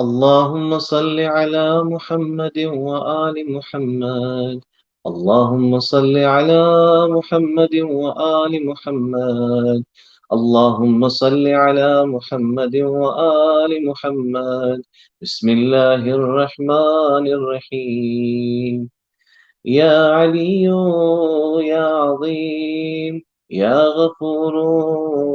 اللهم صل على محمد وآل محمد. اللهم صل على محمد وآل محمد. اللهم صل على محمد وآل محمد. بسم الله الرحمن الرحيم. يا علي يا عظيم يا غفور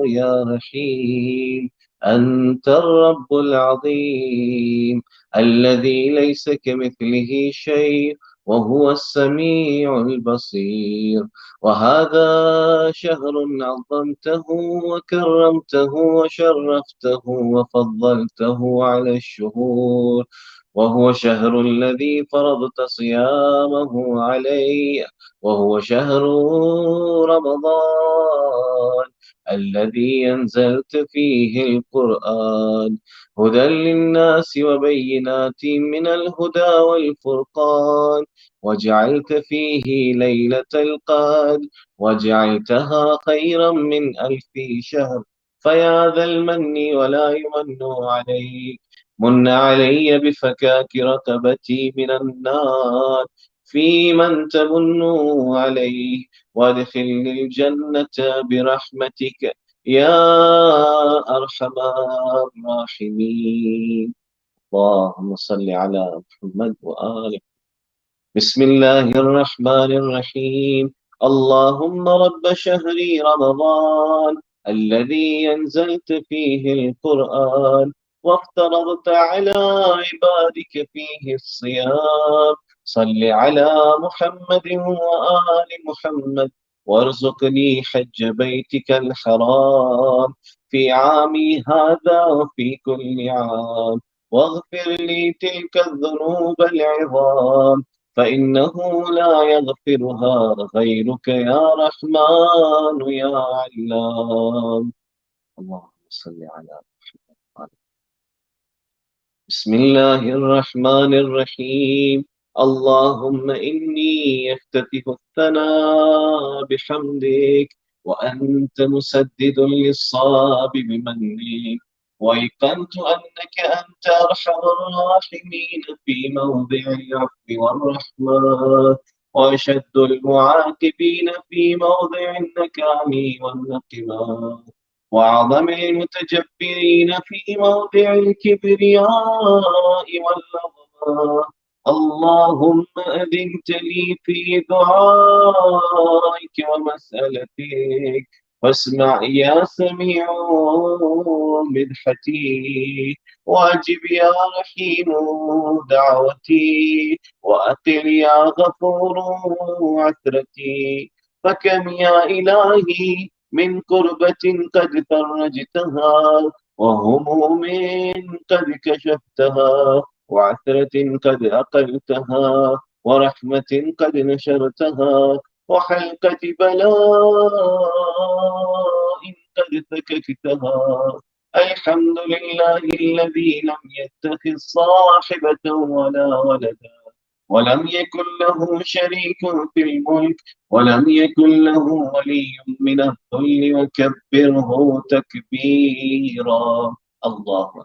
يا رحيم، أنت الرب العظيم الذي ليس كمثله شيء وهو السميع البصير. وهذا شهر عظمته وكرمته وشرفته وفضلته على الشهور، وهو شهر الذي فرضت صيامه علي، وهو شهر رمضان الذي أنزلت فيه القرآن هدى للناس وبينات من الهدى والفرقان، وجعلت فيه ليلة القدر وجعلتها خيرا من 1000 شهر. فيا ذا المن ولا يمن عليك، من علي بفكاك رقبتي من النار في من تمن عليه، وادخلني الجنة برحمتك يا أرحم الراحمين. اللهم صل على محمد وآله. بسم الله الرحمن الرحيم. اللهم رب شهر رمضان الذي أنزلت فيه القرآن وافترضت على عبادك فيه الصيام، صل على محمد وآل محمد وارزقني حج بيتك الحرام في عامي هذا وفي كل عام، واغفر لي تلك الذنوب العظام فإنه لا يغفرها غيرك يا رحمن يا علام. اللهم صل على محمد. بسم الله الرحمن الرحيم. اللهم إني أفتتح الثناء بحمدك، وأنت مسدد للصواب بمنك، وأيقنت أنك أنت أرحم الراحمين في موضع العفو والرحمة، وأشد المعاتبين في موضع النكام والنقمة، وأعظم المتجبرين في موضع الكبرياء والعظمة. اللهم أذنت لي في دعائك ومسألتك، واسمع يا سميع مدحتي، واجب يا رحيم دعوتي، وأقل يا غفور عثرتي. فكم يا إلهي من كربة قد فرجتها، وهموم قد كشفتها، وعثرة قد أقلتها، ورحمة قد نشرتها، وحلقة بلاء قد فككتها. الحمد لله الذي لم يتخذ صاحبة ولا ولدا، ولم يكن له شريك في الملك، ولم يكن له ولي من الذل، وكبره تكبيرا. الله أكبر.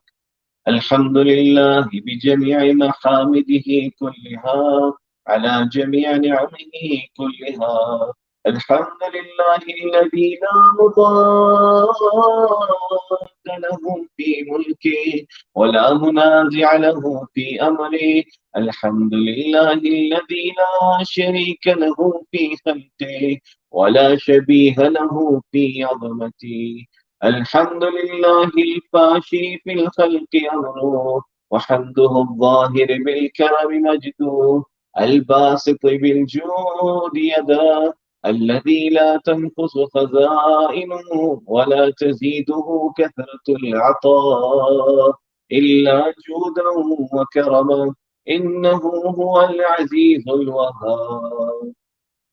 الحمد لله بجميع محامده كلها على جميع نعمه كلها. الحمد لله الذي لا مضاد له في ملكه ولا منازع له في أمره. الحمد لله الذي لا شريك له في خلقه ولا شبيه له في عظمته. الحمد لله الفاشي في الخلق أمره، وحمده الظاهر بالكرم مجده، الباسط بالجود يداه، الذي لا تنقص خزائنه ولا تزيده كثرة العطاء إلا جودا وكرما. إنه هو العزيز الوهاب.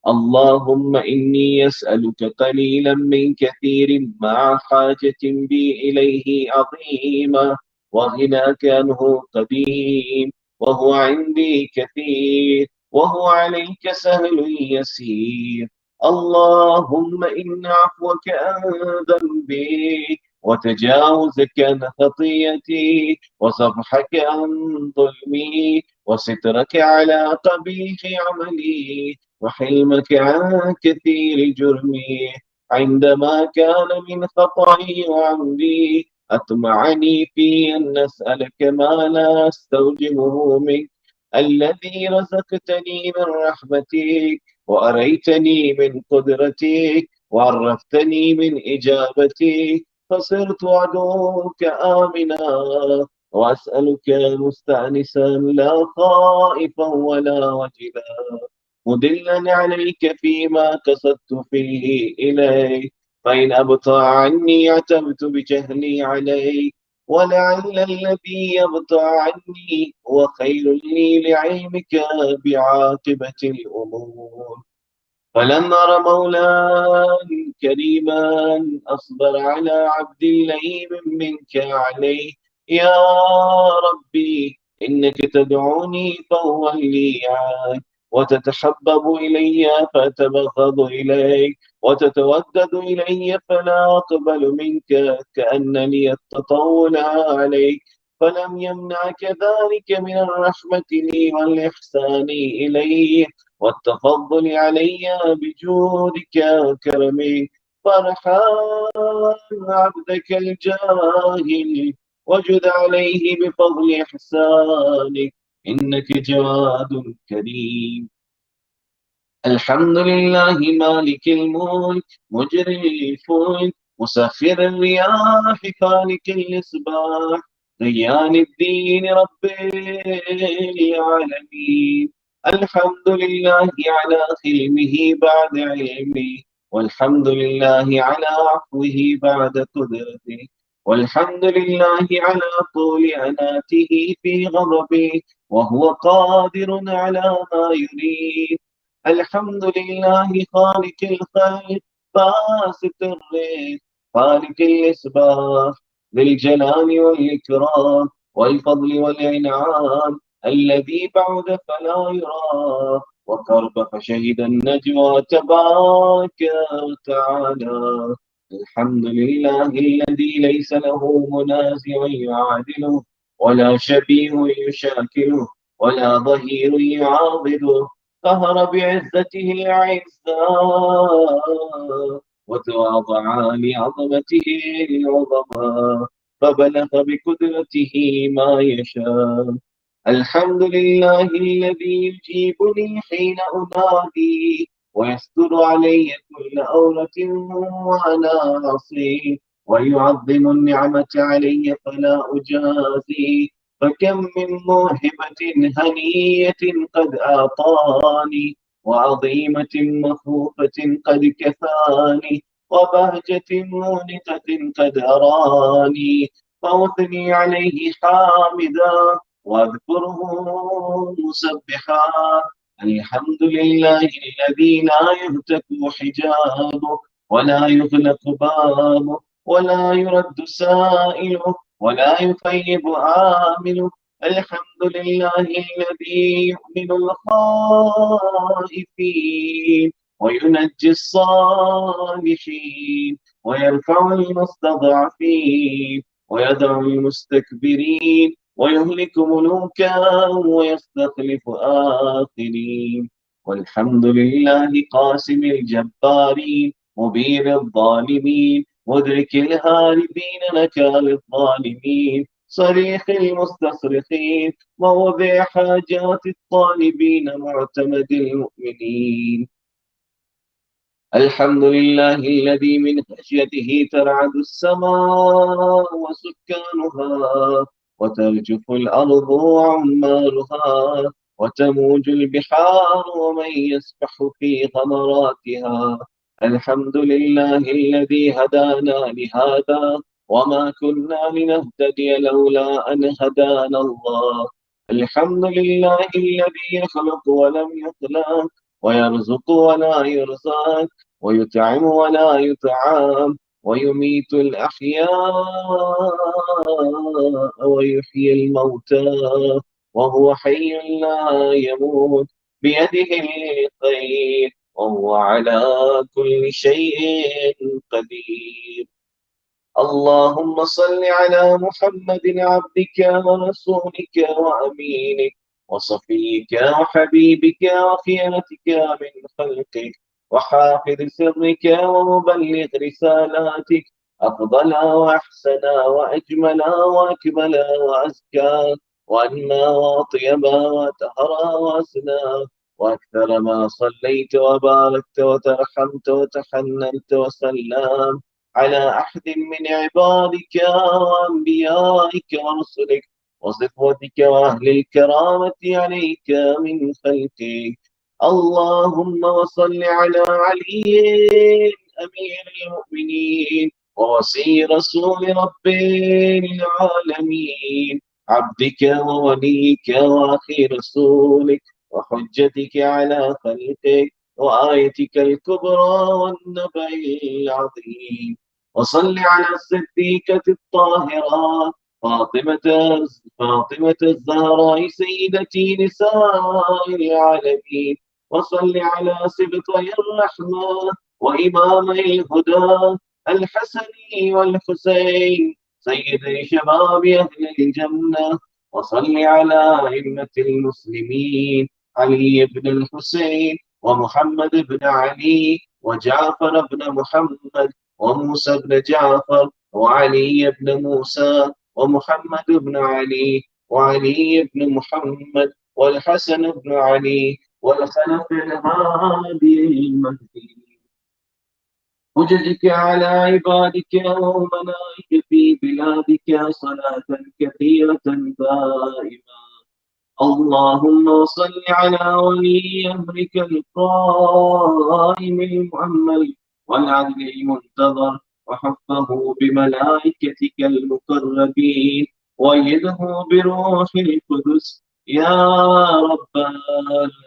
اللهم إني أسألك قليلا من كثير مع حاجة بي إليه عظيمة، وغناك عنه قديم، وهو عندي كثير، وهو عليك سهل يسير. اللهم إن عفوك عن ذنبي وتجاوزك عن خطيئتي، وصفحك عن ظلمي، وسترك على قبيح عملي، وحلمك عن كثير جرمي. عندما كان من خطئي وعمدي أطمعني في أن أسألك ما لا أستوجبه منك، الذي رزقتني من رحمتك، وأريتني من قدرتك، وعرفتني من إجابتك، فصرت عدوك آمنا، وأسألك مستأنسا لا خائفا ولا وجلا، مدلا عليك فيما قصدت فيه إليك. فإن أبطأ عني عتبت بجهلي عليك، ولعل الذي يبطأ عني هو خير لي لعلمك بعاقبة الأمور. فلما أرى مولا كريما أصبر على عبد لئيم منك عليه. يا ربي إنك تدعوني فأولي عنك، وتتحبب إلي فأتبغض إليك، وتتودد إلي فلا أقبل منك، كأن لي التطول عليك. فلم يمنعك ذلك من الرحمة لي والإحسان إلي والتفضل علي بجودك وكرمك. فرحان عبدك الجاهل، وجد عليه بفضل إحسانك، إنك جواد كريم. الحمد لله مالك الملك، مجري الفلك، مسخر الرياح، خالق الإصباح، ديان الدين، رب العالمين. الحمد لله على حلمه بعد علمه، والحمد لله على عفوه بعد قدرته، والحمد لله على طول أناته في غضبه، وهو قادر على ما يريد. الحمد لله خالق الخلق، باسط الرزق، خالق الإصباح، ذي الجلال والإكرام والفضل والإنعام، الذي بعد فلا يرى وقرب فشهد النجوى، تبارك وتعالى. الحمد لله الذي ليس له منازع يعادله، ولا شبيه يشاكله، ولا ظهير يعاضده. قهر بعزته الأعزاء، وتواضع لعظمته العظماء، فبلغ بقدرته ما يشاء. الحمد لله الذي يجيبني حين أنادي، ويستر علي كل أورة وأنا عصي، ويعظم النعمة علي فلا أجازي. فكم من موهبة هنية قد أعطاني، وعظيمة مخوفة قد كفاني، وبهجة مونقة قد أراني، فأثني عليه حامدا واذكره مسبحا. الحمد لله الذي لا يهتك حجابه، ولا يغلق بابه، ولا يرد سائله، ولا يخيب عامله. الحمد لله الذي يؤمن الخائفين، وينجي الصالحين، ويرفع المستضعفين، ويدع المستكبرين، ويهلك ملوكا ويستخلف آخرين. والحمد لله قاسم الجبارين، مبين الظالمين، مدرك الهاربين، نكال الظالمين، صريخ المستصرخين، موضع حاجات الطالبين، معتمد المؤمنين. الحمد لله الذي من خشيته ترعد السماء وسكانها، وترجف الأرض وعمارها، وتموج البحار ومن يسبح في غمراتها. الحمد لله الذي هدانا لهذا، وما كنا لنهتدي لولا أن هدانا الله. الحمد لله الذي يخلق ولم يخلق، ويرزق ولا يرزق، ويطعم ولا يطعم، ويميت الأحياء ويحيي الموتى، وهو حي لا يموت، بيده الخير، وهو على كل شيء قدير. اللهم صل على محمد عبدك ورسولك وأمينك وصفيك وحبيبك وخيرتك من خلقك وحافظ سرك ومبلغ رسالاتك أفضل وأحسن وأجمل وأكمل وأزكى وأنى وأطيب وأطهر وأسنى وأكثر ما صليت وباركت وترحمت وتحننت وسلمت على أحد من عبادك وأنبيائك ورسلك وصفوتك وأهل الكرامة عليك من خلقك. اللهم وصل على علي أمير المؤمنين ووصي رسول رب العالمين، عبدك ووليك وأخي رسولك وحجتك على خلقك وآيتك الكبرى والنبأ العظيم. وصل على الصديقة الطاهرة فاطمة فاطمة الزهراء سيدتي نساء العالمين. وصل على سبطي الرحمة وإمامي الهدى الحسن والحسين سيد شباب أهل الجنة. وصل على أئمة المسلمين علي بن الحسين ومحمد بن علي وجعفر بن محمد وموسى بن جعفر وعلي بن موسى ومحمد بن علي وعلي بن محمد والحسن بن علي والخلف الهادي المهدي. حججك على عبادك وأمنائك في بلادك صلاة كثيرة دائمة. اللهم صل على ولي أمرك القائم المؤمل والعدل المنتظر وحفه بملائكتك المقربين وأيده بروح القدس يا رب العالمين.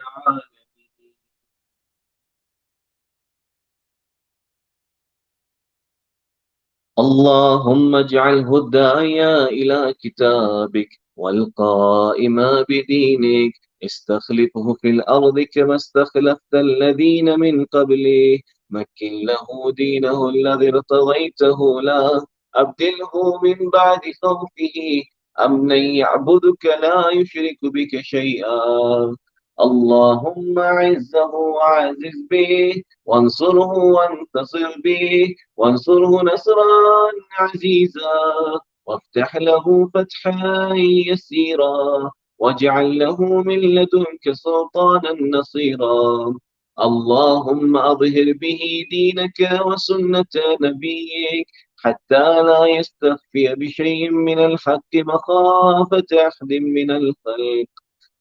اللهم اجعله الداعيا إلى كتابك والقائم بدينك، استخلفه في الأرض كما استخلفت الذين من قبله، مكن له دينه الذي ارتضيته له، أبدله من بعد خوفه أمنا يعبدك لا يشرك بك شيئا. اللهم أعزه وعزز به وانصره وانتصر به وانصره نصرا عزيزا وافتح له فتحا يسيرا واجعل له من لدنك سلطانا نصيرا. اللهم أظهر به دينك وسنة نبيك حتى لا يستخفي بشيء من الحق مخافة أحد من الخلق.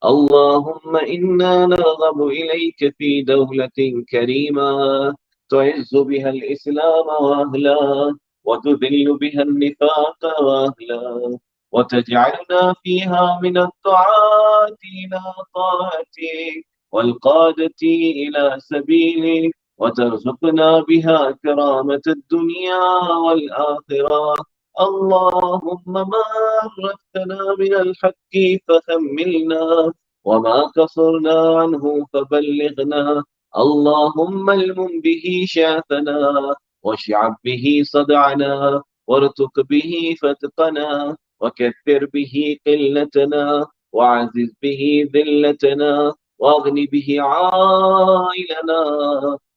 اللهم إنا نرغب إليك في دولة كريمة تعز بها الإسلام وأهله وتذل بها النفاق وأهله وتجعلنا فيها من الدعاة إلى طاعتك والقادة إلى سبيلك وترزقنا بها كرامة الدنيا والآخرة. اللهم ما عرفتنا من الحق فحملنا وما قصرنا عنه فبلغنا. اللهم المم به شافنا واشعب به صدعنا وارتق به فتقنا وكثر به قلتنا وعزز به ذلتنا واغن به عائلنا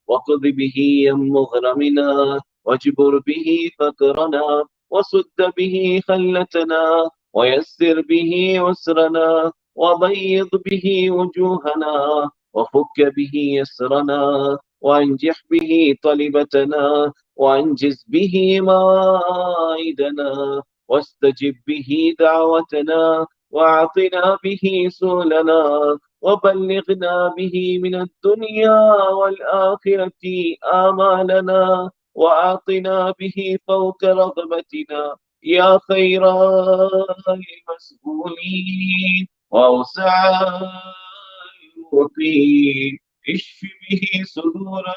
وقض به مغرمنا واجبر به فقرنا وسد به خلتنا ويسر به عسرنا وبيض به وجوهنا وفك به يسرنا وانجح به طلبتنا وانجز به موائدنا واستجب به دعوتنا واعطنا به سؤلنا وبلغنا به من الدنيا والآخرة آمالنا وأعطنا به فوق رغبتنا يا خير المسؤولين وأوسع المعطين. اشف به صدورنا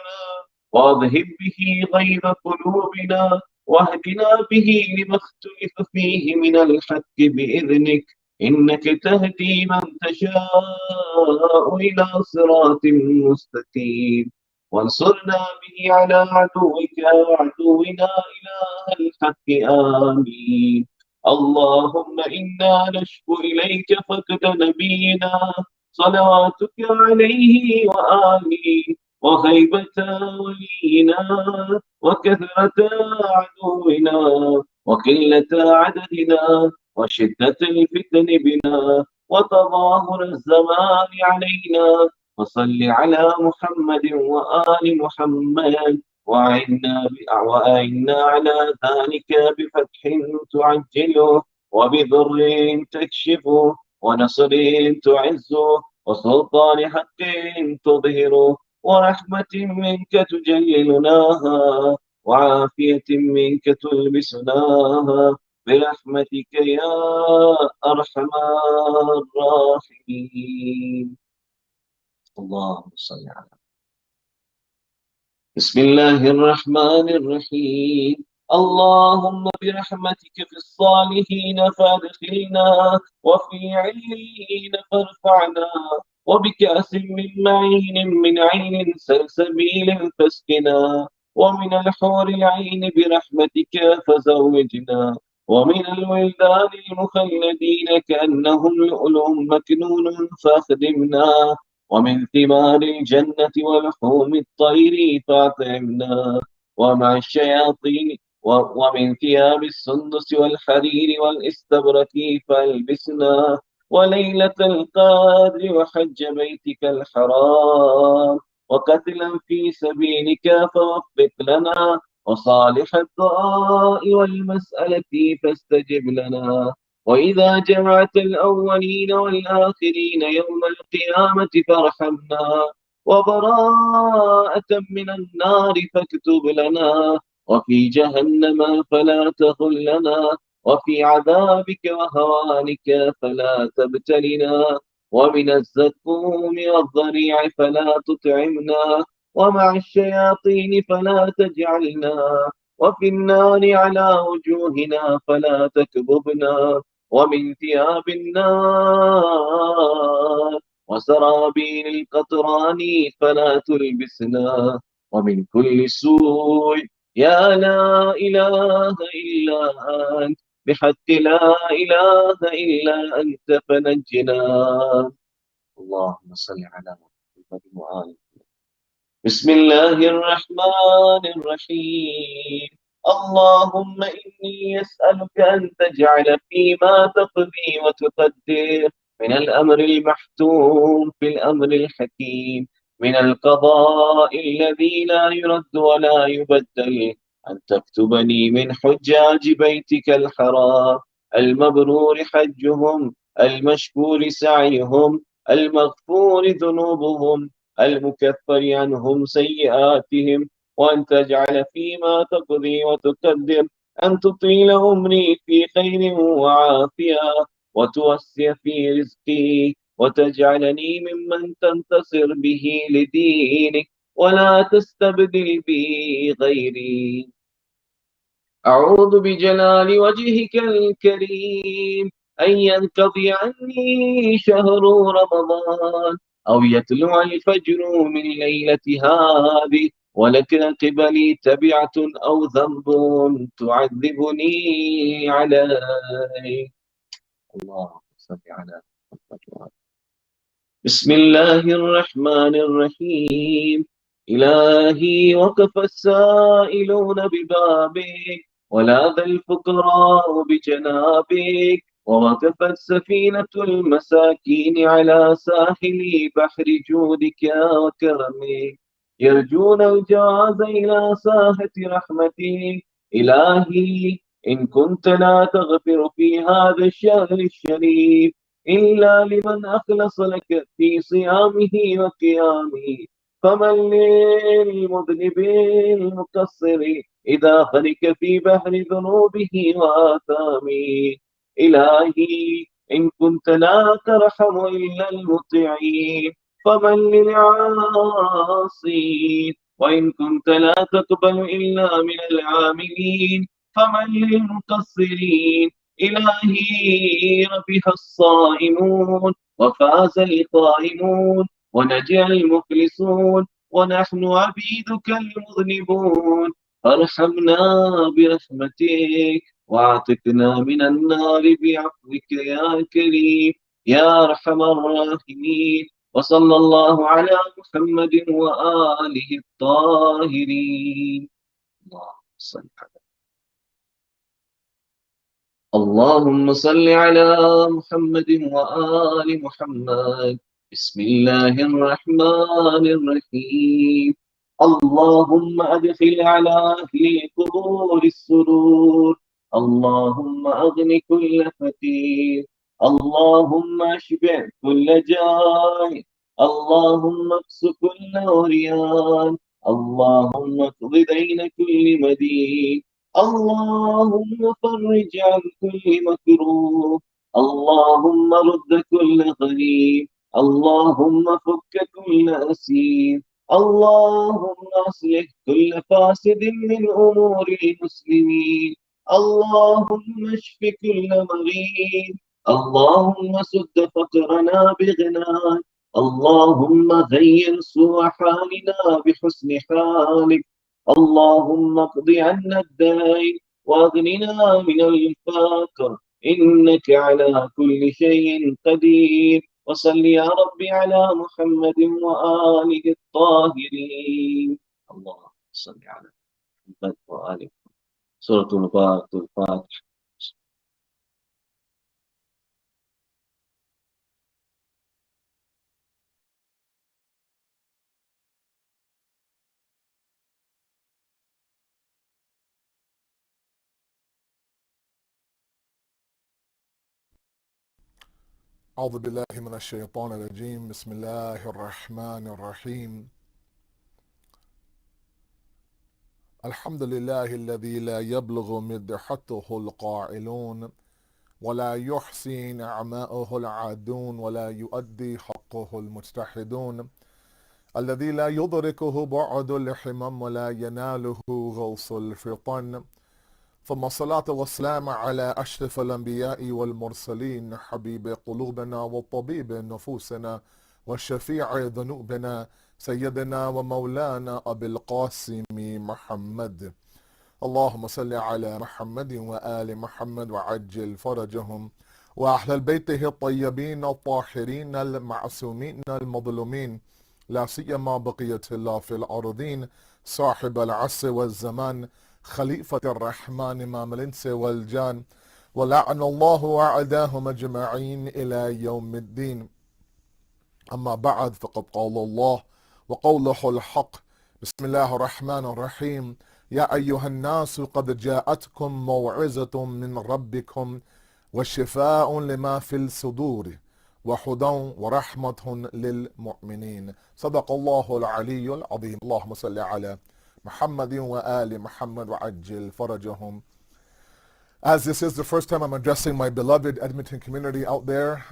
واذهب به غيظ قلوبنا واهدنا به لما اختلف فيه من الحق بإذنك، إنك تهدي من تشاء إلى صراط مستقيم. وانصرنا به على عدوك وعدونا إله الحق. آمين. اللهم إنا نشكو إليك فقد نبينا صلواتك عليه وآله، وغيبة ولينا، وكثرة عدونا، وقلة عددنا، وشدة الفتن بنا، وتظاهر الزمان علينا. وصل على محمد وآل محمد، وأعنا على ذلك بفتح تعجله، وبضر تكشفه، ونصر تعزه، وسلطان حق تظهره، ورحمة منك تجللناها، وعافية منك تلبسناها، برحمتك يا أرحم الراحمين. اللهم صل على. بسم الله الرحمن الرحيم. اللهم برحمتك في الصالحين فادخلنا، وفي عليين فارفعنا، وبكأس من معين من عين سلسبيل فاسقنا، ومن الحور العين برحمتك فزوجنا، ومن الولدان المخلدين كأنهم لؤلؤ مكنون فاخدمنا، ومن ثمار الجنة ولحوم الطير فأطعمنا، ومع الشياطين ومن ثياب السندس والحرير والاستبرق فألبسنا، وليلة القدر وحج بيتك الحرام، وقتلا في سبيلك فوفق لنا، وصالح الدعاء والمسألة فاستجب لنا. وإذا جمعت الأولين والآخرين يوم القيامة فارحمنا، وبراءة من النار فاكتب لنا، وفي جهنم فلا تخلنا، وفي عذابك وهوانك فلا تبتلنا، ومن الزقوم والضريع فلا تطعمنا، ومع الشياطين فلا تجعلنا، وفي النار على وجوهنا فلا تكببنا، ومن ثياب النار وسرابيل القطران فلا تلبسنا، ومن كل سوء يا لا إله إلا أنت، بحق لا إله إلا أنت فنجنا. اللهم صل على محمد وآله. بسم الله الرحمن الرحيم. اللهم إني أسألك أن تجعل فيما تقضي وتقدر من الأمر المحتوم في الأمر الحكيم، من القضاء الذي لا يرد ولا يبدل، أن تكتبني من حجاج بيتك الحرام، المبرور حجهم، المشكور سعيهم، المغفور ذنوبهم، المكفر عنهم سيئاتهم، وأن تجعل فيما تقضي وتقدر أن تطيل عمري في خير وعافية، وتوسع في رزقي، وتجعلني ممن تنتصر به لدينك، ولا تستبدل بي غيري. أعوذ بجلال وجهك الكريم أن ينقضي عني شهر رمضان، أو يطلع الفجر من ليلة هذه، ولك قبلي تبعة أو ذنب تعذبني عليه. اللهم صل على محمد. بسم الله الرحمن الرحيم. إلهي وقف السائلون ببابك، ولاذ الفقراء بجنابك، ووقفت سفينة المساكين على ساحل بحر جودك وكرمك، يرجون الجواز إلى ساحة رحمتك. إلهي إن كنت لا تغفر في هذا الشهر الشريف إلا لمن أخلص لك في صيامه وقيامه، فمن للمذنب المقصر إذا غرق في بحر ذنوبه وآثامه. إلهي إن كنت لا ترحم إلا المطيعين، فمن للعاصين، وإن كنت لا تقبل إلا من العاملين، فمن للمقصرين. إلهي ربح الصائمون، وفاز القائمون، ونجح المخلصون، ونحن عبيدك المذنبون، فارحمنا برحمتك واعتقنا من النار بعفوك يا كريم يا أرحم الراحمين. وصلى الله على محمد وآله الطاهرين. اللهم صل على اللهم صل على محمد وآل محمد. بسم الله الرحمن الرحيم. اللهم أدخل على أهل القبور السرور. اللهم أغن كل فقير. اللهم أشبع كل جائع. اللهم اكس كل عريان. اللهم اقض دين كل مدين. اللهم فرج عن كل مكروه. اللهم رد كل غريب. اللهم فك كل أسير. اللهم أصلح كل فاسد من أمور المسلمين. اللهم اشف كل مريض. اللهم سد فقرنا بغناك. اللهم غير سوء حالنا بحسن حالك. اللهم اقض عنا الدين واغننا من الفقر، إنك على كل شيء قدير. وصل يا رب على محمد وآله الطاهرين. اللهم صل على محمد وآله. سورة الفاتحة. أعوذ بالله من الشيطان الرجيم. بسم الله الرحمن الرحيم. الحمد لله الذي لا يبلغ مدحته القائلون ولا يحصي نعماءه العادون ولا يؤدي حقه المجتحدون، الذي لا يدركه بعد الحمم ولا يناله غوص الفطن. ثم الصلاة والسلام على أشرف الأنبياء والمرسلين، حبيب قلوبنا وطبيب نفوسنا وشفيع ذنوبنا، سيدنا ومولانا أبي القاسم محمد. اللهم صل على محمد وآل محمد وعجل فرجهم وأهل بيته الطيبين الطاهرين المعصومين المظلومين، لا سيما بقية الله في الأرضين، صاحب العصر والزمان، خليفة الرحمن إمام الإنس والجان، ولعن الله أعداهم أجمعين إلى يوم الدين. أما بعد، فقد قال الله وقوله الحق. بسم الله الرحمن الرحيم. يا أيها الناس قد جاءتكم موعظة من ربكم وشفاء لما في الصدور وهدى ورحمة للمؤمنين. صدق الله العلي العظيم. اللهم صل على محمد وآل محمد وعجل فرجهم. As this is the first time I'm addressing my beloved Edmonton community out there,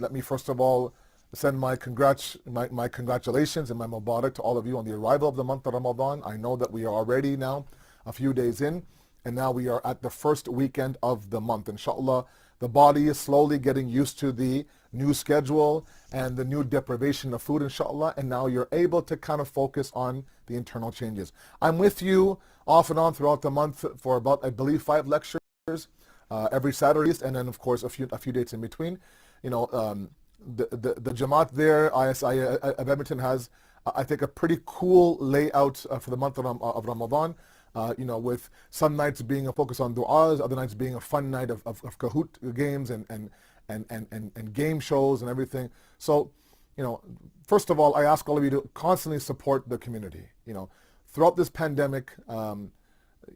let me first of all send my congratulations and my mubarak to all of you on the arrival of the month of Ramadan. I know that we are already now a few days in, and now we are at the first weekend of the month. Inshallah, the body is slowly getting used to the new schedule and the new deprivation of food, inshallah, and now you're able to kind of focus on the internal changes. I'm with you off and on throughout the month for about, I believe, 5 lectures every Saturday, and then of course a few dates in between. You know, the Jamaat there, ISI of Edmonton, has I think a pretty cool layout for the month of Ramadan. You know, with some nights being a focus on du'as, other nights being a fun night of Kahoot games and game shows and everything. So, you know, first of all, I ask all of you to constantly support the community. You know, throughout this pandemic,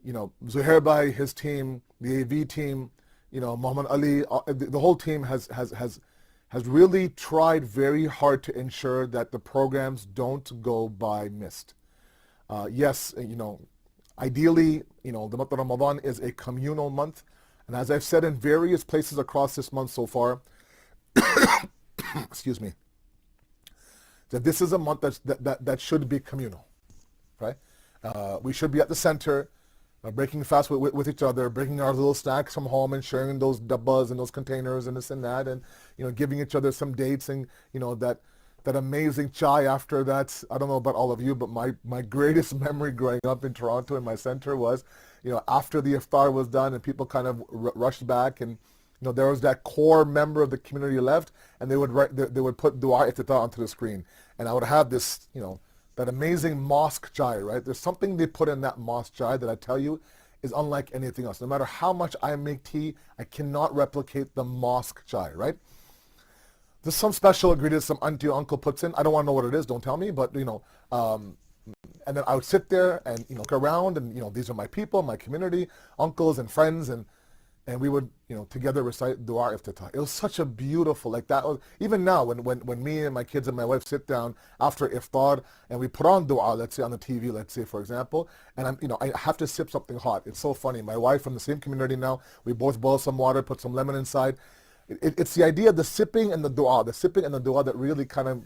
you know, Zuhair Bhai, his team, the AV team, you know, Muhammad Ali, the whole team has really tried very hard to ensure that the programs don't go by missed. Yes, you know, ideally, you know, the month of Ramadan is a communal month, and as I've said in various places across this month so far, excuse me, that this is a month that should be communal, right? We should be at the center, breaking fast with each other, bringing our little snacks from home and sharing those dabbas and those containers and this and that, and, you know, giving each other some dates, and, you know, that that amazing chai after that. I don't know about all of you, but my greatest memory growing up in Toronto in my center was, after the iftar was done and people kind of rushed back, and there was that core member of the community left, and they would put dua iftitah onto the screen, and I would have this, that amazing mosque chai, right? There's something they put in that mosque chai that I tell you is unlike anything else. No matter how much I make tea, I cannot replicate the mosque chai, right? There's some special ingredients some auntie or uncle puts in. I don't want to know what it is. Don't tell me. But and then I would sit there and look around, and these are my people, my community, uncles and friends, and we would together recite dua iftitah. It was such a beautiful, like that was, even now when me and my kids and my wife sit down after iftar and we put on dua, let's say on the TV, let's say for example, and I have to sip something hot. It's so funny. My wife from the same community now, we both boil some water, put some lemon inside. It's the idea of the sipping and the dua that really kind of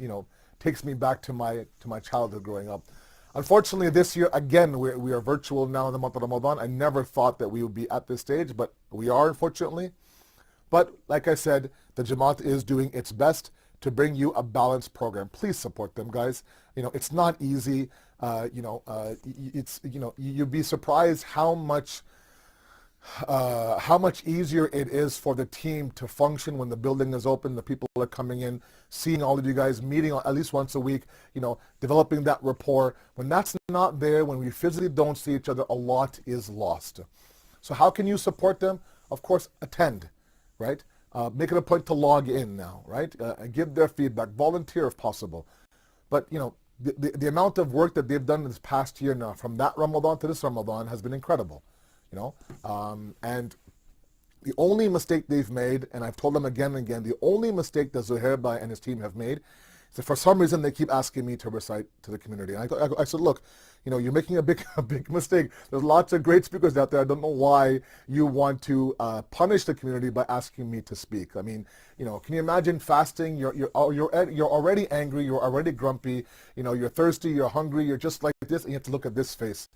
takes me back to my childhood growing up. Unfortunately, this year, again, we are virtual now in the month of Ramadan. I never thought that we would be at this stage, but we are, unfortunately. But like I said, the Jamaat is doing its best to bring you a balanced program. Please support them, guys. It's not easy. You'd be surprised how much easier it is for the team to function when the building is open, the people are coming in, seeing all of you guys, meeting at least once a week, developing that rapport. When that's not there, when we physically don't see each other, a lot is lost. So how can you support them? Of course, attend, right? Make it a point to log in now, right? Give their feedback, volunteer if possible. But, the amount of work that they've done this past year now, from that Ramadan to this Ramadan, has been incredible. And the only mistake they've made, and I've told them again and again, the only mistake that Zuhair and his team have made is that for some reason they keep asking me to recite to the community. And I said, look, you're making a big mistake. There's lots of great speakers out there. I don't know why you want to punish the community by asking me to speak. I mean, can you imagine fasting? You're already angry. You're already grumpy. You're thirsty. You're hungry. You're just like this, and you have to look at this face.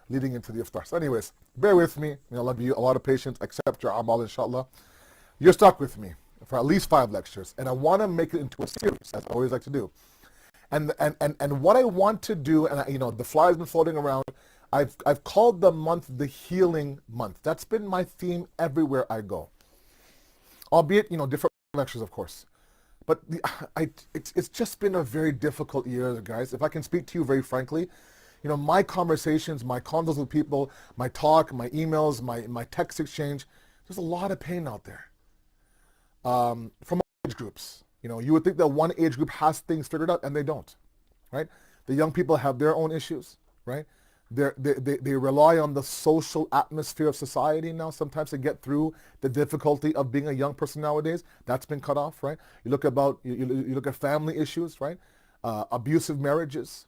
Leading into the iftar. So anyways, bear with me. I'll give you a lot of patience. Accept your amal, inshallah. You're stuck with me for at least 5 lectures, and I want to make it into a series, as I always like to do. And what I want to do, and the fly's been floating around. I've called the month the Healing Month. That's been my theme everywhere I go. Albeit, different lectures, of course. But it's just been a very difficult year, guys. If I can speak to you very frankly. My conversations, my convos with people, my talk, my emails, my text exchange, there's a lot of pain out there. From age groups. You would think that one age group has things figured out, and they don't, right? The young people have their own issues, right? They rely on the social atmosphere of society now sometimes to get through the difficulty of being a young person nowadays. That's been cut off, right? You look at family issues, right? Abusive marriages.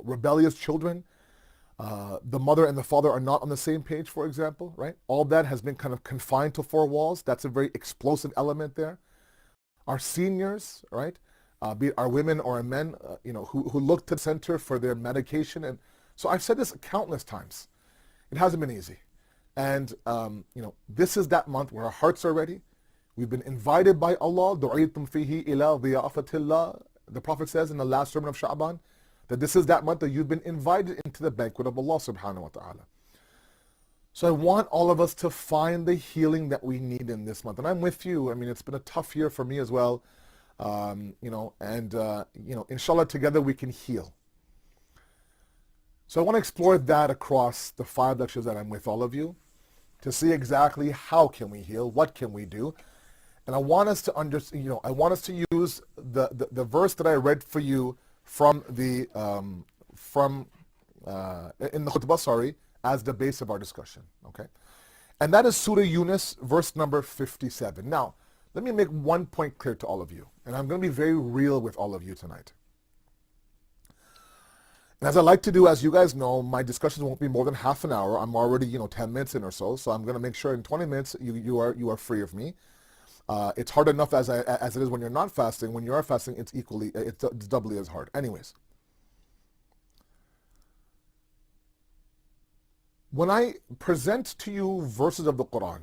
Rebellious children, the mother and the father are not on the same page, for example, right? All that has been kind of confined to 4 walls. That's a very explosive element there. Our seniors, right? Be it our women or our men, who look to the center for their medication. And so I've said this countless times. It hasn't been easy. And, this is that month where our hearts are ready. We've been invited by Allah, دُعِيتُمْ فِيهِ إِلَىٰ ضِيَافَةِ اللَّهِ. The Prophet says in the last sermon of Sha'ban that this is that month that you've been invited into the banquet of Allah subhanahu wa ta'ala. So I want all of us to find the healing that we need in this month. And I'm with you. I mean, it's been a tough year for me as well. Inshallah together we can heal. So I want to explore that across the 5 lectures that I'm with all of you to see exactly how can we heal, what can we do. And I want us to understand, I want us to use the verse that I read for you from the in the khutbah, as the base of our discussion. Okay, and that is Surah Yunus, verse number 57. Now, let me make one point clear to all of you, and I'm going to be very real with all of you tonight. And as I like to do, as you guys know, my discussions won't be more than half an hour. I'm already 10 minutes in or so, so I'm going to make sure in 20 minutes you are free of me. It's hard enough as it is when you're not fasting. When you are fasting, it's doubly as hard. Anyways, when I present to you verses of the Quran,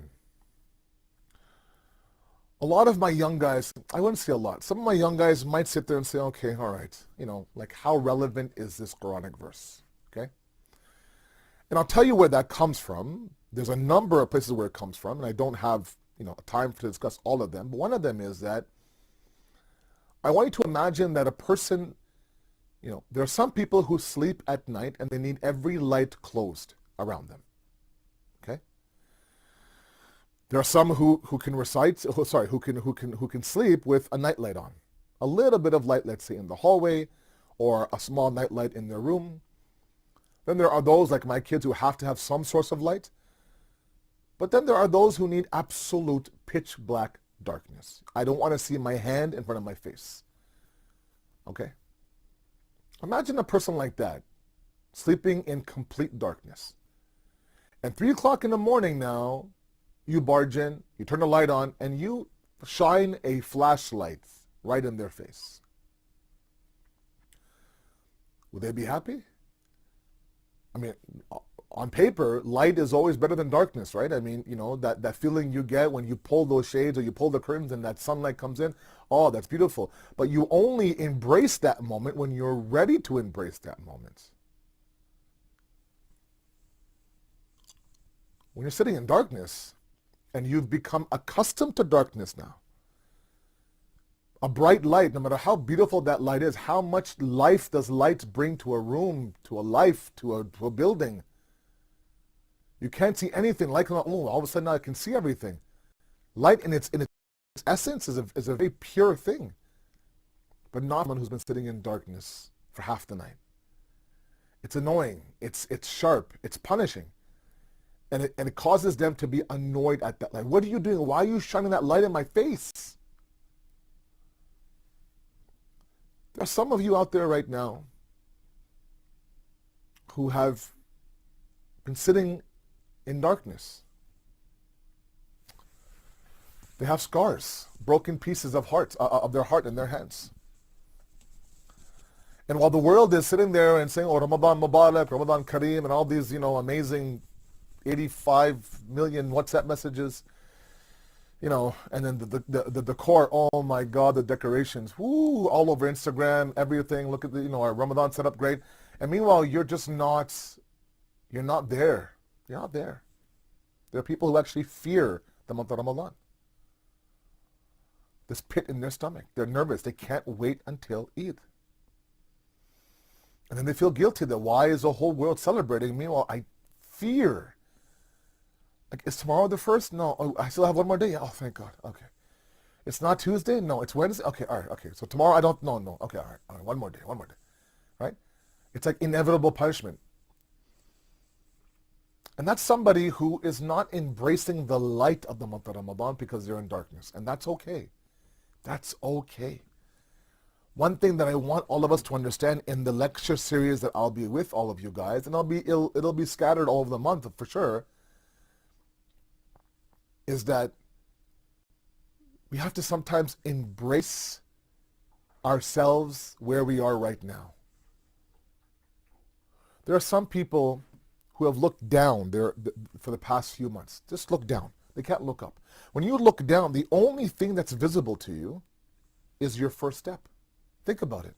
A lot of my young guys, I wouldn't say a lot, some of my young guys might sit there and say, okay, all right, like how relevant is this Quranic verse? Okay? And I'll tell you where that comes from. There's a number of places where it comes from, and I don't have, time to discuss all of them. But one of them is that I want you to imagine that a person, there are some people who sleep at night and they need every light closed around them. Okay? There are some who can recite, who can sleep with a nightlight on. A little bit of light, let's say, in the hallway, or a small nightlight in their room. Then there are those, like my kids, who have to have some source of light. But then there are those who need absolute pitch black darkness. I don't want to see my hand in front of my face. Okay? Imagine a person like that, sleeping in complete darkness. And 3 o'clock in the morning now, you barge in, you turn the light on, and you shine a flashlight right in their face. Would they be happy? I mean, on paper, light is always better than darkness, right? I mean, that feeling you get when you pull those shades or you pull the curtains and that sunlight comes in, oh, that's beautiful. But you only embrace that moment when you're ready to embrace that moment. When you're sitting in darkness and you've become accustomed to darkness now, a bright light, no matter how beautiful that light is, how much life does light bring to a room, to a life, to a building? You can't see anything. Like, oh, all of a sudden now I can see everything. Light in its essence is a very pure thing. But not someone who's been sitting in darkness for half the night. It's annoying. It's sharp. It's punishing. And it causes them to be annoyed at that light. What are you doing? Why are you shining that light in my face? There are some of you out there right now who have been sitting in darkness. They have scars, broken pieces of their heart in their hands. And while the world is sitting there and saying, oh, Ramadan Mubarak, Ramadan Kareem, and all these, amazing 85 million WhatsApp messages, and then the decor, oh my God, the decorations, woo, all over Instagram, everything, look at our Ramadan setup, great. And meanwhile, you're not there. You're not there. There are people who actually fear the month of Ramadan. This pit in their stomach. They're nervous. They can't wait until Eid. And then they feel guilty that why is the whole world celebrating? Meanwhile, I fear. Like, is tomorrow the first? No. Oh, I still have one more day. Oh, thank God. Okay. It's not Tuesday? No, it's Wednesday? Okay, all right, okay. So tomorrow I don't, no. Okay, all right, one more day. Right? It's like inevitable punishment. And that's somebody who is not embracing the light of the month of Ramadan because they're in darkness. And that's okay. That's okay. One thing that I want all of us to understand in the lecture series that I'll be with all of you guys, and it'll be scattered all over the month for sure, is that we have to sometimes embrace ourselves where we are right now. There are some people who have looked down for the past few months. Just look down. They can't look up. When you look down, the only thing that's visible to you is your first step. Think about it.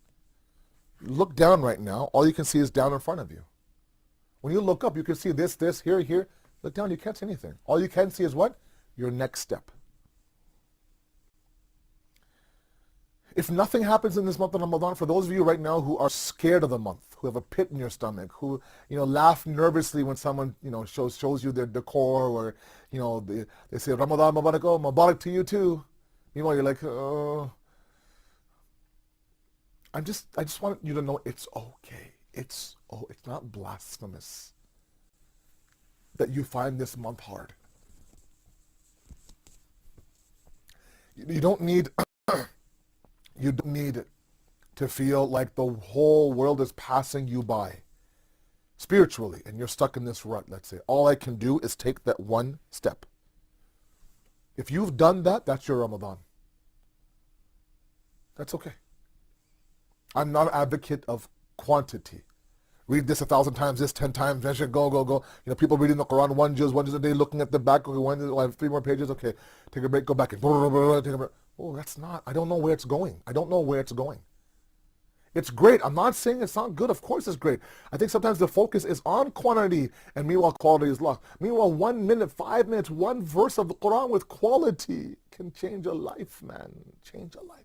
Look down right now. All you can see is down in front of you. When you look up, you can see this, here. Look down, you can't see anything. All you can see is what? Your next step. If nothing happens in this month of Ramadan, for those of you right now who are scared of the month, who have a pit in your stomach, who laugh nervously when someone shows you their decor, or they say Ramadan Mubarak, oh Mubarak to you too. Meanwhile, you're like, oh. I just want you to know it's okay. It's not blasphemous that you find this month hard. You don't need to feel like the whole world is passing you by spiritually and you're stuck in this rut, let's say. All I can do is take that one step. If you've done that, that's your Ramadan. That's okay. I'm not an advocate of quantity. Read this 1,000 times, this 10 times, then should go, go, go. You know, people reading the Quran one juz a day, looking at the back, okay, I have 3 more pages, okay, take a break, go back, and take a break. Oh, that's not, I don't know where it's going. I don't know where it's going. It's great. I'm not saying it's not good. Of course it's great. I think sometimes the focus is on quantity, and meanwhile quality is lost. Meanwhile, 1 minute, 5 minutes, one verse of the Quran with quality can change a life, man. Change a life.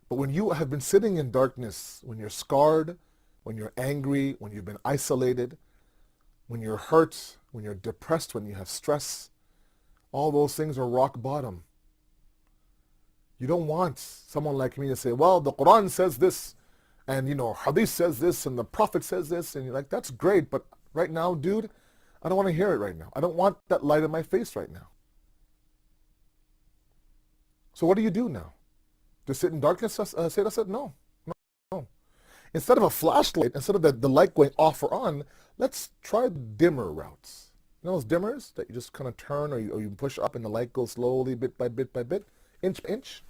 But when you have been sitting in darkness, when you're scarred, when you're angry, when you've been isolated, when you're hurt, when you're depressed, when you have stress, all those things are rock bottom. You don't want someone like me to say, well, the Quran says this, and, you know, Hadith says this, and the Prophet says this, and you're like, that's great, but right now, dude, I don't want to hear it right now. I don't want that light in my face right now. So what do you do now? Just sit in darkness? Sayyid Asad? No. Instead of a flashlight, instead of the light going off or on, let's try dimmer routes. You know those dimmers that you just kind of turn or you push up and the light goes slowly, bit by bit by bit, inch by inch?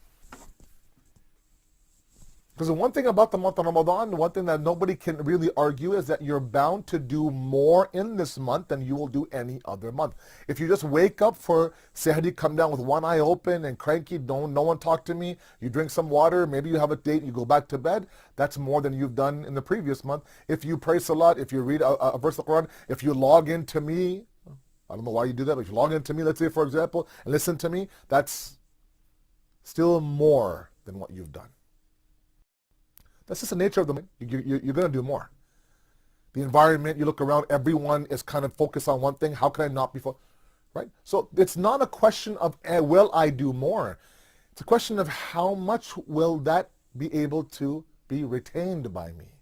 Because the one thing about the month of Ramadan, one thing that nobody can really argue is that you're bound to do more in this month than you will do any other month. If you just wake up for Sahri, come down with one eye open and cranky, no one talk to me, you drink some water, maybe you have a date, you go back to bed, that's more than you've done in the previous month. If you pray Salat, if you read a verse of the Quran, if you log into me, I don't know why you do that, but if you log into me, let's say for example, and listen to me, that's still more than what you've done. That's just the nature of the moment. You're going to do more. The environment, you look around, everyone is kind of focused on one thing. How can I not be focused? Right? So it's not a question of, will I do more? It's a question of how much will that be able to be retained by me?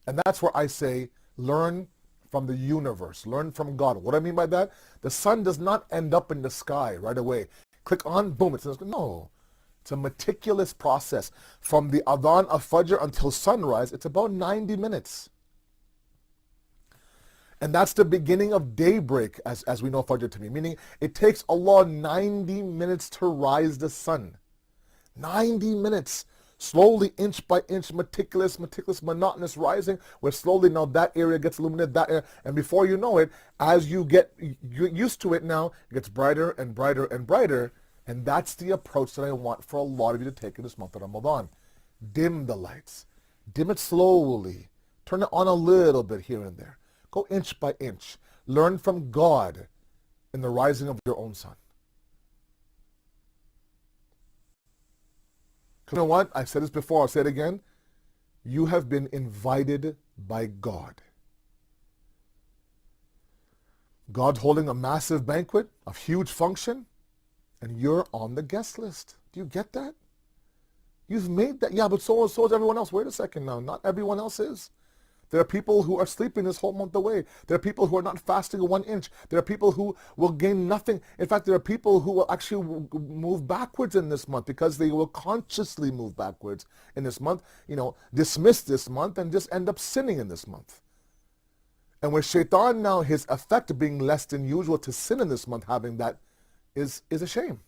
And that's where I say, learn from the universe. Learn from God. What do I mean by that? The sun does not end up in the sky right away. Click on, boom, it's no. It's a meticulous process. From the adhan of Fajr until sunrise, it's about 90 minutes. And that's the beginning of daybreak, as we know Fajr to be. Meaning, it takes Allah 90 minutes to rise the sun. 90 minutes. Slowly, inch by inch, meticulous, monotonous rising, where slowly now that area gets illuminated, that area, and before you know it, as you get used to it now, it gets brighter and brighter and brighter. And that's the approach that I want for a lot of you to take in this month of Ramadan. Dim the lights. Dim it slowly. Turn it on a little bit here and there. Go inch by inch. Learn from God in the rising of your own sun. You know what? I've said this before. I'll say it again. You have been invited by God. God's holding a massive banquet, a huge function, and you're on the guest list. Do you get that? You've made that. Yeah, but so is everyone else. Wait a second now. Not everyone else is. There are people who are sleeping this whole month away. There are people who are not fasting 1 inch. There are people who will gain nothing. In fact, there are people who will actually move backwards in this month because they will consciously move backwards in this month, dismiss this month and just end up sinning in this month. And with shaitan now, his effect being less than usual to sin in this month, having that is a shame.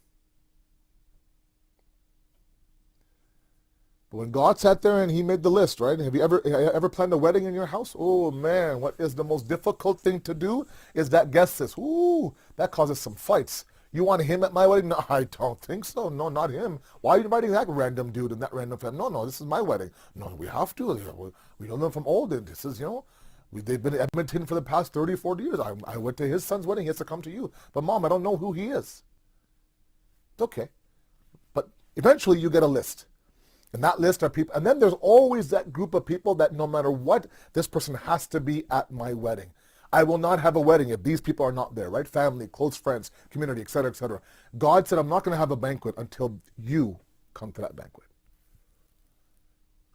But when God sat there and he made the list, right? Have you ever planned a wedding in your house? Oh man, what is the most difficult thing to do is that guest list. Ooh, that causes some fights. You want him at my wedding? No, I don't think so. No, not him. Why are you inviting that random dude and that random family? No, this is my wedding. No, we have to. We know them from old. And this is, they've been in Edmonton for the past 30, 40 years. I went to his son's wedding. He has to come to you. But mom, I don't know who he is. It's okay. But eventually you get a list. And that list are people. And then there's always that group of people that no matter what, this person has to be at my wedding. I will not have a wedding if these people are not there, right? Family, close friends, community, etc., etc. God said, I'm not going to have a banquet until you come to that banquet.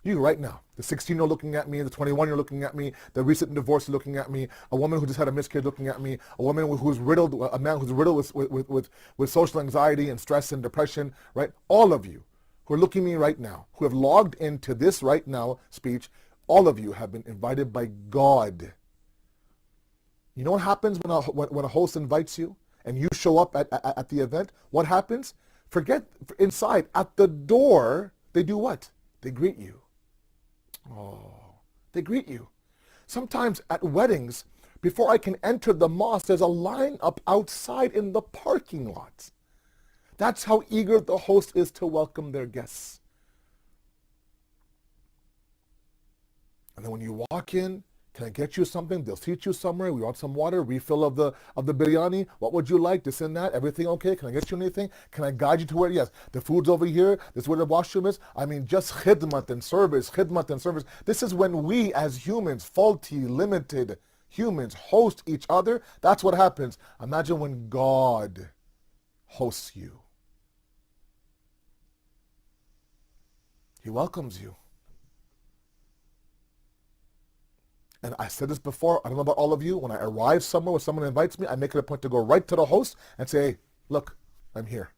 You right now, the 16-year-old looking at me, the 21-year-old looking at me, the recent divorce looking at me, a woman who just had a miscarriage looking at me, a man who's riddled with social anxiety and stress and depression, right? All of you who are looking at me right now, who have logged into this right now speech, all of you have been invited by God. You know what happens when a host invites you and you show up at the event? What happens? Forget inside. At the door, they do what? They greet you. Oh, they greet you. Sometimes at weddings, before I can enter the mosque, there's a line up outside in the parking lot. That's how eager the host is to welcome their guests. And then when you walk in, can I get you something? They'll seat you somewhere. We want some water, refill of the biryani. What would you like? This and that. Everything okay? Can I get you anything? Can I guide you to where? Yes. The food's over here. This is where the washroom is. I mean, just khidmat and service, khidmat and service. This is when we as humans, faulty, limited humans, host each other. That's what happens. Imagine when God hosts you. He welcomes you. And I said this before, I don't know about all of you, when I arrive somewhere where someone invites me, I make it a point to go right to the host and say, hey, look, I'm here.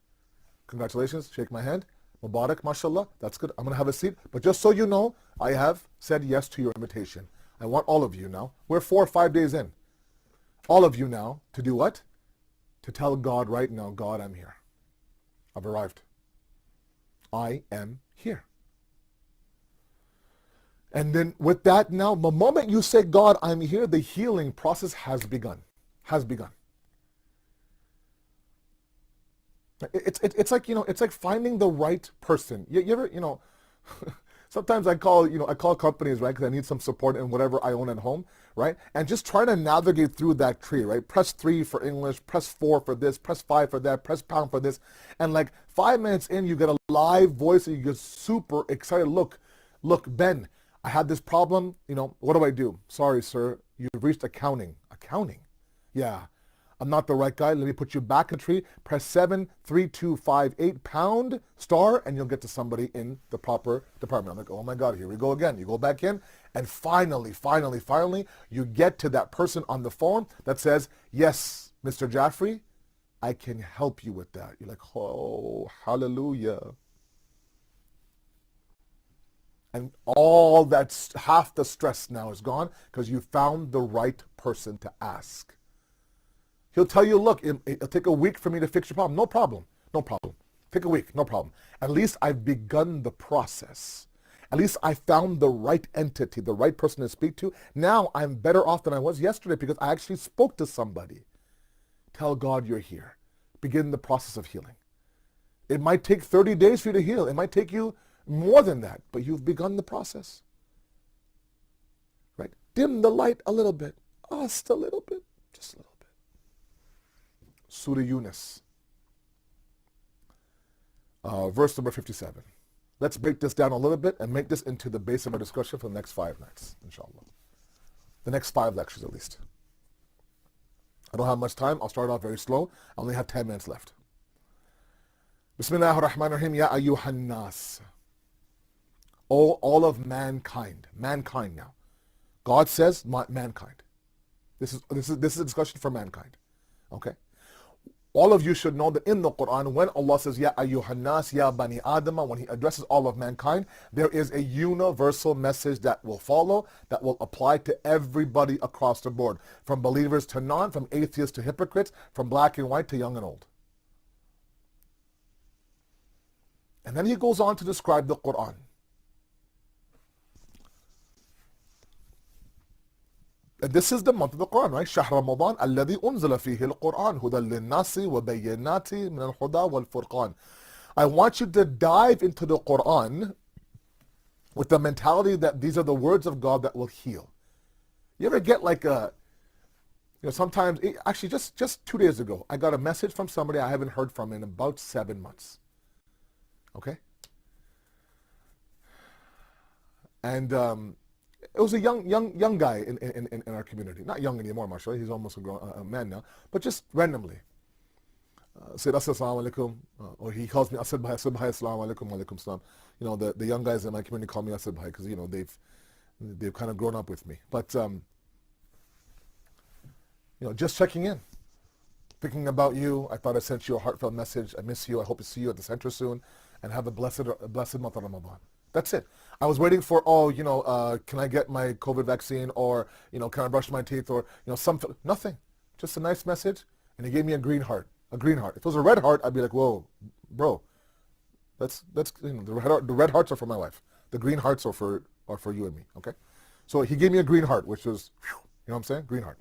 Congratulations, shake my hand. Mubarak, mashallah, that's good. I'm going to have a seat. But just so you know, I have said yes to your invitation. I want all of you now. We're 4 or 5 days in. All of you now to do what? To tell God right now, God, I'm here. I've arrived. I am here. And then with that now, the moment you say, God, I'm here, the healing process has begun. Has begun. It's like, it's like finding the right person. You ever, sometimes I call companies, right, because I need some support in whatever I own at home, right? And just trying to navigate through that tree, right? Press 3 for English, press 4 for this, press 5 for that, press pound for this. And like 5 minutes in, you get a live voice and you get super excited. Look, Ben, I had this problem, what do? Sorry, sir, you've reached accounting. Accounting? Yeah, I'm not the right guy. Let me put you back a tree. Press 7, 3, 2, 5, 8, pound, star, and you'll get to somebody in the proper department. I'm like, oh my God, here we go again. You go back in, and finally, you get to that person on the phone that says, yes, Mr. Jafri, I can help you with that. You're like, oh, hallelujah. And all that's half the stress now is gone because you found the right person to ask. He'll tell you, look, it'll take a week for me to fix your problem. No problem. Take a week, no problem. At least I've begun the process. At least I found the right entity, the right person to speak to. Now I'm better off than I was yesterday because I actually spoke to somebody. Tell God you're here. Begin the process of healing. It might take 30 days for you to heal. It might take you more than that, but you've begun the process. Right? Dim the light a little bit. Just a little bit. Just a little bit. Surah Yunus. Verse number 57. Let's break this down a little bit and make this into the base of our discussion for the next 5 nights, inshallah. The next 5 lectures at least. I don't have much time. I'll start off very slow. I only have 10 minutes left. Bismillah ar-Rahman ar-Rahim. Ya ayyuhan nas. All of mankind now. God says mankind. This is a discussion for mankind. Okay? All of you should know that in the Quran, when Allah says, Ya ayyuhan nas, Ya bani Adama, when He addresses all of mankind, there is a universal message that will follow, that will apply to everybody across the board, from believers to non, from atheists to hypocrites, from black and white to young and old. And then He goes on to describe the Quran. And this is the month of the Quran, right? شهر رمضان الذي أنزل فيه القرآن هدى للناس وبينات من الهدى والفرقان. I want you to dive into the Quran with the mentality that these are the words of God that will heal. You ever get like sometimes, actually just 2 days ago, I got a message from somebody I haven't heard from in about 7 months. Okay? And it was a young guy in our community. Not young anymore, mashallah. He's almost a grown man now. But just randomly. Sayyid Asad, assalamu alaikum. Or he calls me Asad Bhai, assalamu alaikum, wa alaikum salam. The young guys in my community call me Asad Bhai because, they've kind of grown up with me. But, just checking in. Thinking about you. I thought I sent you a heartfelt message. I miss you. I hope to see you at the center soon. And have a blessed month of Ramadan. That's it. I was waiting for, can I get my COVID vaccine, or, can I brush my teeth, or, something. Nothing. Just a nice message, and he gave me a green heart. A green heart. If it was a red heart, I'd be like, whoa, bro, that's the red hearts are for my wife. The green hearts are for you and me. Okay, so he gave me a green heart, which was, you know what I'm saying, green heart,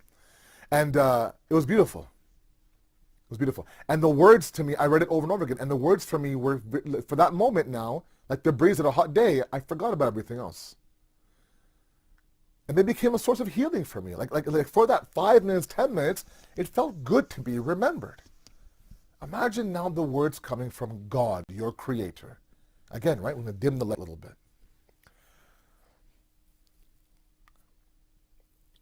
and it was beautiful. It was beautiful, and the words to me, I read it over and over again, and the words for me were for that moment now, like the breeze of a hot day. I forgot about everything else, and they became a source of healing for me. Like for that 5 minutes, 10 minutes, it felt good to be remembered. Imagine now the words coming from God, your creator. Again, right? We're going to dim the light a little bit.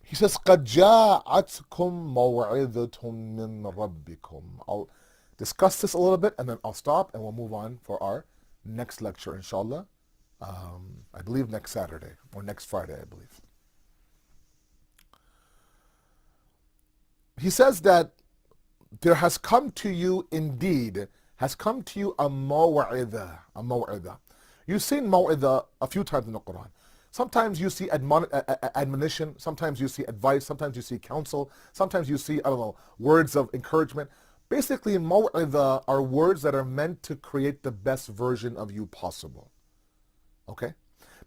He says, قَدْ جَاءَتْكُمْ مَوْعِظَةٌ مِّن رَبِّكُمْ. I'll discuss this a little bit, and then I'll stop, and we'll move on for our next lecture, inshallah. I believe next Saturday, or next Friday, I believe. He says that there has come to you indeed, has come to you a maw'idah. You've seen maw'idah a few times in the Quran. Sometimes you see admonition, sometimes you see advice, sometimes you see counsel, sometimes you see, words of encouragement. Basically, maw'idah are words that are meant to create the best version of you possible. Okay?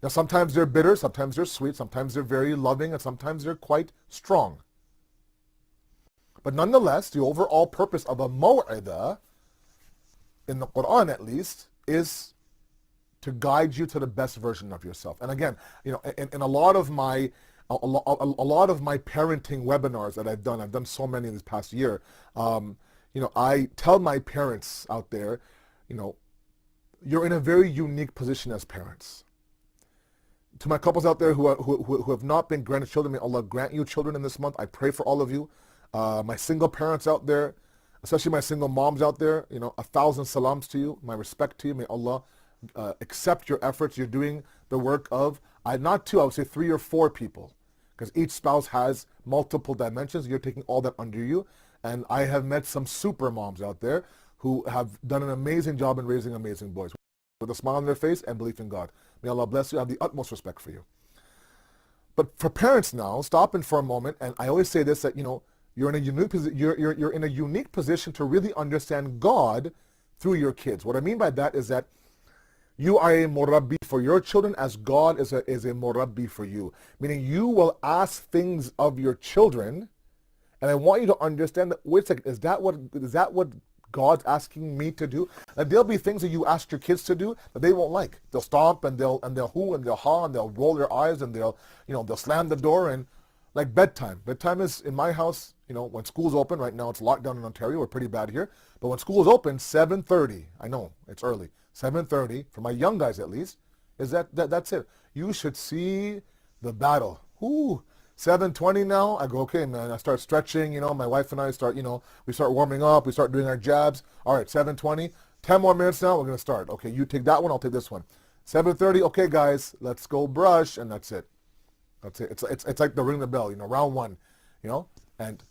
Now sometimes they're bitter, sometimes they're sweet, sometimes they're very loving, and sometimes they're quite strong. But nonetheless, the overall purpose of a maw'idah, in the Quran at least, is to guide you to the best version of yourself. And again, in a lot of my parenting webinars that I've done so many this past year, I tell my parents out there, you're in a very unique position as parents. To my couples out there who have not been granted children, may Allah grant you children in this month. I pray for all of you. My single parents out there, especially my single moms out there, 1,000 salams to you, my respect to you. May Allah accept your efforts. You're doing the work of, not two, I would say 3 or 4 people, because each spouse has multiple dimensions. You're taking all that under you. And I have met some super moms out there who have done an amazing job in raising amazing boys with a smile on their face and belief in God. May Allah bless you. I have the utmost respect for you. But for parents now, stopping for a moment, and I always say this, that, you're in a unique position to really understand God through your kids. What I mean by that is that you are a murabbi for your children as God is a murabbi for you. Meaning you will ask things of your children, and I want you to understand that, wait a second, is that what God's asking me to do? That there'll be things that you ask your kids to do that they won't like. They'll stomp and they'll hoo and they'll ha and they'll roll their eyes and they'll slam the door, and like bedtime. Bedtime is in my house, when school's open. Right now it's locked down in Ontario. We're pretty bad here. But when school is open, 7:30. I know it's early. 7:30 for my young guys at least. That's it. You should see the battle. 7:20 now. I go, okay, man. I start stretching. My wife and I start. We start warming up. We start doing our jabs. All right, 7:20. 10 more minutes now. We're gonna start. Okay, you take that one. I'll take this one. 7:30. Okay, guys, let's go brush, and that's it. That's it. It's like the ring the bell. Round one. And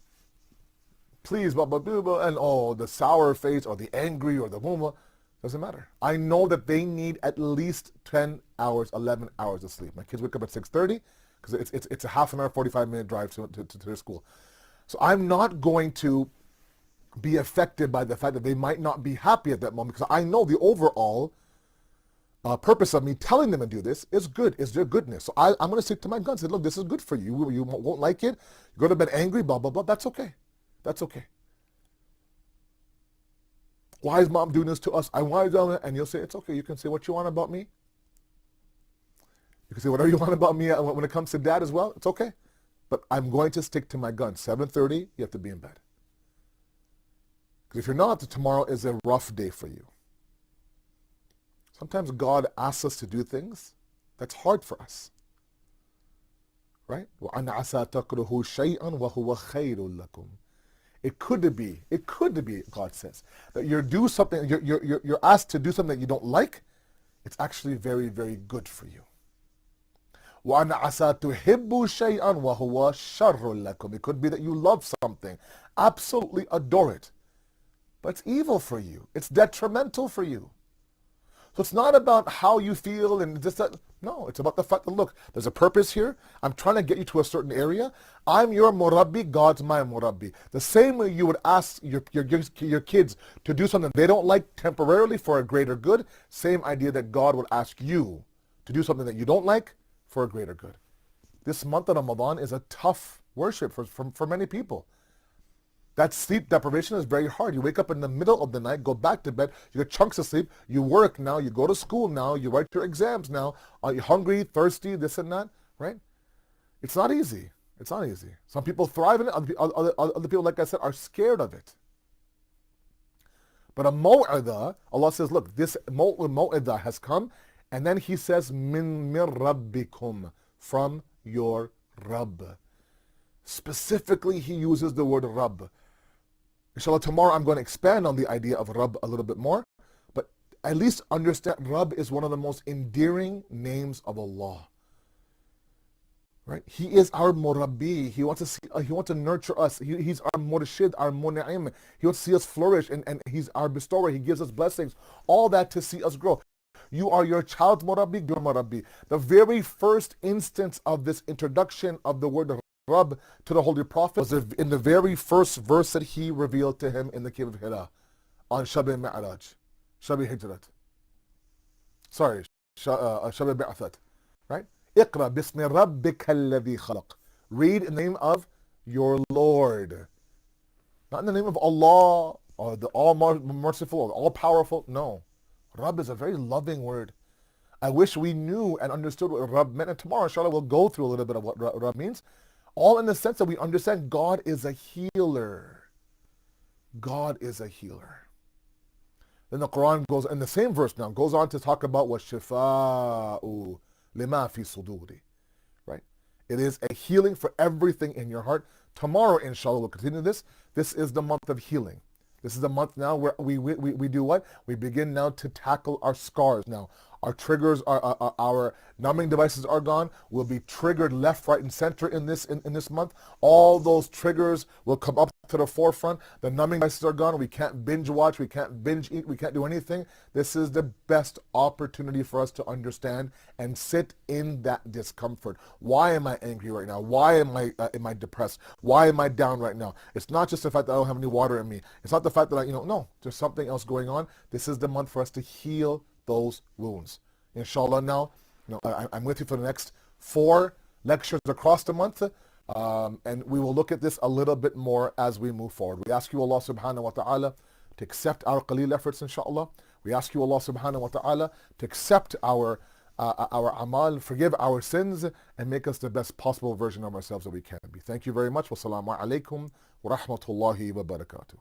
please, blah, blah, blah, blah, and the sour face or the angry or the boom, doesn't matter. I know that they need at least 10 hours, 11 hours of sleep. My kids wake up at 6:30 because it's a half an hour, 45-minute drive to their school. So I'm not going to be affected by the fact that they might not be happy at that moment, because I know the overall purpose of me telling them to do this is good, is their goodness. So I'm going to stick to my guns and say, look, this is good for you. You won't like it. You go to bed angry, blah, blah, blah. That's okay. That's okay. Why is mom doing this to us? And you'll say, it's okay. You can say what you want about me. You can say whatever you want about me when it comes to dad as well. It's okay. But I'm going to stick to my guns. 7:30, you have to be in bed. Because if you're not, tomorrow is a rough day for you. Sometimes God asks us to do things that's hard for us. Right? وَأَنْ عَسَى تَكْرُهُ شَيْئًا وَهُوَ خَيْرٌ لَكُمْ. It could be, God says, that you're asked to do something that you don't like. It's actually very, very good for you. وَأَنْ عَسَى تُحِبُّ شَيْئًا وَهُوَ شَرٌّ لَكُمْ. It could be that you love something, absolutely adore it, but it's evil for you. It's detrimental for you. So it's not about how you feel and just that. No, it's about the fact that, look, there's a purpose here. I'm trying to get you to a certain area. I'm your murabbi, God's my murabbi. The same way you would ask your kids to do something they don't like temporarily for a greater good, same idea that God would ask you to do something that you don't like for a greater good. This month of Ramadan is a tough worship for many people. That sleep deprivation is very hard. You wake up in the middle of the night, go back to bed, you get chunks of sleep, you work now, you go to school now, you write your exams now, are you hungry, thirsty, this and that, right? It's not easy. It's not easy. Some people thrive in it, other people, like I said, are scared of it. But a mu'adah, Allah says, look, this mu'adah has come, and then He says, min rabbikum, from your Rabb. Specifically, He uses the word Rabb. Inshallah, tomorrow I'm going to expand on the idea of Rabb a little bit more, but at least understand Rabb is one of the most endearing names of Allah. Right? He is our murabbi. He wants to nurture us. He's our murshid, our mun'im. He wants to see us flourish, and He's our bestower. He gives us blessings. All that to see us grow. You are your child's murabbi, your murabbi. The very first instance of this introduction of the word Rabb to the Holy Prophet was in the very first verse that He revealed to him in the cave of Hira on Shab Mi'raj, Shab Hijrat. Sorry, Shab Ba'athat. Right? Iqra bismi rabbika alladhi khalaq. Read in the name of your Lord. Not in the name of Allah or the all-merciful or the all-powerful. No. Rabb is a very loving word. I wish we knew and understood what Rabb meant. And tomorrow, inshallah, we'll go through a little bit of what Rabb means. All in the sense that we understand God is a healer. God is a healer. Then the Quran goes, in the same verse now, goes on to talk about what shifa'u lima fi suduri. Right? It is a healing for everything in your heart. Tomorrow, inshallah, we'll continue this. This is the month of healing. This is the month now where we do what? We begin now to tackle our scars now. Our triggers, our numbing devices are gone. We'll be triggered left, right, and center in this month. All those triggers will come up to the forefront. The numbing devices are gone. We can't binge watch. We can't binge eat. We can't do anything. This is the best opportunity for us to understand and sit in that discomfort. Why am I angry right now? Why am I depressed? Why am I down right now? It's not just the fact that I don't have any water in me. It's not the fact that no, there's something else going on. This is the month for us to heal those wounds. Inshallah now, I'm with you for the next 4 lectures across the month, and we will look at this a little bit more as we move forward. We ask you, Allah subhanahu wa ta'ala, to accept our qaleel efforts, inshallah. We ask you, Allah subhanahu wa ta'ala, to accept our amal, forgive our sins, and make us the best possible version of ourselves that we can be. Thank you very much. Wassalamu alaikum wa rahmatullahi wa barakatuh.